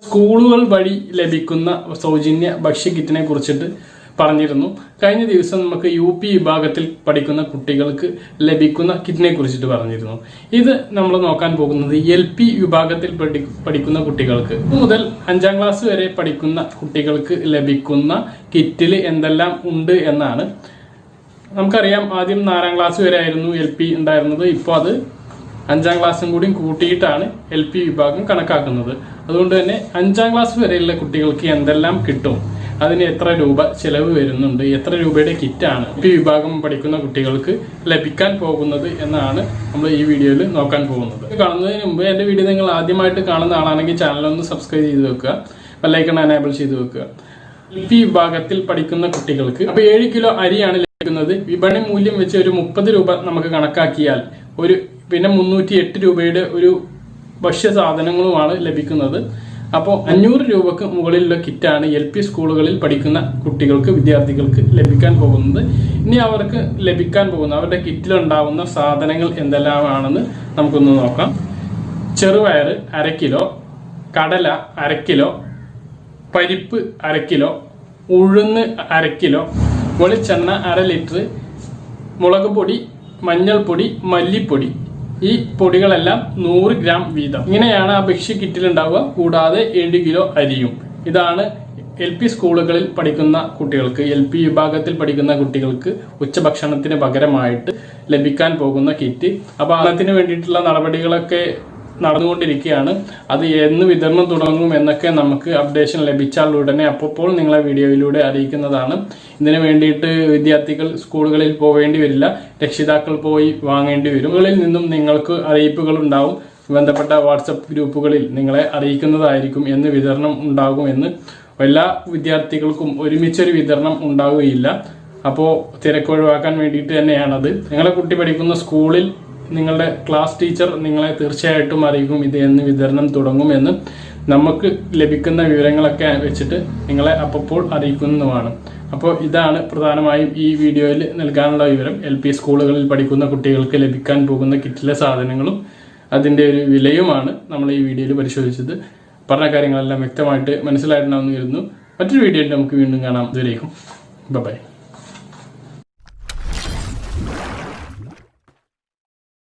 സ്കൂളുകൾ വഴി ലഭിക്കുന്ന സൗജന്യ ഭക്ഷ്യക്കിറ്റിനെ കുറിച്ചിട്ട് പറഞ്ഞിരുന്നു. കഴിഞ്ഞ ദിവസം നമുക്ക് UP വിഭാഗത്തിൽ പഠിക്കുന്ന കുട്ടികൾക്ക് ലഭിക്കുന്ന കിറ്റിനെ കുറിച്ചിട്ട് പറഞ്ഞിരുന്നു. ഇത് നമ്മൾ നോക്കാൻ പോകുന്നത് LP വിഭാഗത്തിൽ പഠിക്കുന്ന കുട്ടികൾക്ക് മുതൽ 5ാം ക്ലാസ് വരെ പഠിക്കുന്ന കുട്ടികൾക്ക് ലഭിക്കുന്ന കിറ്റിൽ എന്തെല്ലാം ഉണ്ട് എന്നാണ്. നമുക്കറിയാം, ആദ്യം 4ാം ക്ലാസ് വരെ ആയിരുന്നു LP ഉണ്ടായിരുന്നത്. ഇപ്പോൾ അത് 5ാം ക്ലാസ്സും കൂടി കൂട്ടിയിട്ടാണ് LP വിഭാഗം കണക്കാക്കുന്നത്. അതുകൊണ്ട് തന്നെ 5ാം ക്ലാസ് വരെയുള്ള കുട്ടികൾക്ക് എന്തെല്ലാം കിട്ടും, അതിന് എത്ര രൂപ ചെലവ് വരുന്നുണ്ട്, എത്ര രൂപയുടെ കിറ്റാണ് LP വിഭാഗം പഠിക്കുന്ന കുട്ടികൾക്ക് ലഭിക്കാൻ പോകുന്നത് എന്നാണ് നമ്മൾ ഈ വീഡിയോയിൽ നോക്കാൻ പോകുന്നത്. കാണുന്നതിന് മുമ്പ് എൻ്റെ വീഡിയോ നിങ്ങൾ ആദ്യമായിട്ട് കാണുന്ന ആളാണെങ്കിൽ ചാനലൊന്ന് സബ്സ്ക്രൈബ് ചെയ്ത് വെക്കുക, ബെല്ലൈക്കൺ എനേബിൾ ചെയ്ത് വെക്കുക. LP വിഭാഗത്തിൽ പഠിക്കുന്ന കുട്ടികൾക്ക് അപ്പോൾ 7 കിലോ അരിയാണ് ലഭിക്കുന്നത്. വിപണി മൂല്യം വെച്ച് ഒരു 30 രൂപ നമുക്ക് കണക്കാക്കിയാൽ പിന്നെ 308 രൂപയുടെ ഒരു ഭക്ഷ്യ സാധനങ്ങളുമാണ് ലഭിക്കുന്നത്. അപ്പോൾ 500 രൂപക്ക് മുകളിലുള്ള കിറ്റാണ് LP സ്കൂളുകളിൽ പഠിക്കുന്ന കുട്ടികൾക്ക്, വിദ്യാർത്ഥികൾക്ക് ലഭിക്കാൻ പോകുന്നത്. ഇനി അവർക്ക് ലഭിക്കാൻ പോകുന്ന അവരുടെ കിറ്റിലുണ്ടാവുന്ന സാധനങ്ങൾ എന്തെല്ലാമാണെന്ന് നമുക്കൊന്ന് നോക്കാം. ചെറുപയർ 1/2 കിലോ, കടല 1/2 കിലോ, പരിപ്പ് 1/2 കിലോ, ഉഴുന്ന് 1/2 കിലോ, വെളിച്ചെണ്ണ 1/2 ലിറ്റർ, മുളക് പൊടി, മഞ്ഞൾപ്പൊടി, മല്ലിപ്പൊടി, ഈ പൊടികളെല്ലാം 100 ഗ്രാം വീതം. ഇങ്ങനെയാണ് ആ ഭക്ഷ്യ കിറ്റിൽ ഉണ്ടാവുക. കൂടാതെ 7 കിലോ അരിയും. ഇതാണ് LP സ്കൂളുകളിൽ പഠിക്കുന്ന കുട്ടികൾക്ക്, LP വിഭാഗത്തിൽ പഠിക്കുന്ന കുട്ടികൾക്ക് ഉച്ചഭക്ഷണത്തിന് പകരമായിട്ട് ലഭിക്കാൻ പോകുന്ന കിറ്റ്. അപ്പോൾ അതിന് വേണ്ടിയിട്ടുള്ള നടപടികളൊക്കെ നടന്നുകൊണ്ടിരിക്കുകയാണ്. അത് എന്ന് വിതരണം തുടങ്ങും എന്നൊക്കെ നമുക്ക് അപ്ഡേഷൻ ലഭിച്ചാൽ ഉടനെ അപ്പോൾ നിങ്ങളെ വീഡിയോയിലൂടെ അറിയിക്കുന്നതാണ്. ഇതിനു വേണ്ടിയിട്ട് വിദ്യാർത്ഥികൾ സ്കൂളുകളിൽ പോവേണ്ടി വരില്ല, രക്ഷിതാക്കൾ പോയി വാങ്ങേണ്ടി വരും. സ്കൂളുകളിൽ നിന്നും നിങ്ങൾക്ക് അറിയിപ്പുകൾ ഉണ്ടാവും. ബന്ധപ്പെട്ട വാട്സപ്പ് ഗ്രൂപ്പുകളിൽ നിങ്ങളെ അറിയിക്കുന്നതായിരിക്കും എന്ന് വിതരണം ഉണ്ടാകുമെന്ന്. എല്ലാ വിദ്യാർത്ഥികൾക്കും ഒരുമിച്ചൊരു വിതരണം ഉണ്ടാവുകയില്ല. അപ്പോൾ തിരക്കൊഴിവാക്കാൻ വേണ്ടിയിട്ട് തന്നെയാണത്. നിങ്ങളെ കുട്ടി പഠിക്കുന്ന സ്കൂളിൽ നിങ്ങളുടെ ക്ലാസ് ടീച്ചർ നിങ്ങളെ തീർച്ചയായിട്ടും അറിയിക്കും ഇത് എന്ന് വിതരണം തുടങ്ങുമെന്ന്. നമുക്ക് ലഭിക്കുന്ന വിവരങ്ങളൊക്കെ വെച്ചിട്ട് നിങ്ങളെ അപ്പോൾ അറിയിക്കുന്നതുമാണ്. അപ്പോൾ ഇതാണ് പ്രധാനമായും ഈ വീഡിയോയിൽ നൽകാനുള്ള വിവരം. LP സ്കൂളുകളിൽ പഠിക്കുന്ന കുട്ടികൾക്ക് ലഭിക്കാൻ പോകുന്ന കിറ്റിലെ സാധനങ്ങളും അതിൻ്റെ ഒരു വിലയുമാണ് നമ്മൾ ഈ വീഡിയോയിൽ പരിശോധിച്ചത്. പറഞ്ഞ കാര്യങ്ങളെല്ലാം വ്യക്തമായിട്ട് മനസ്സിലായിട്ടുണ്ടാവുമെന്ന് കരുതുന്നു. മറ്റൊരു വീഡിയോയിൽ നമുക്ക് വീണ്ടും കാണാം. ഇതുവരേക്കും ബൈ.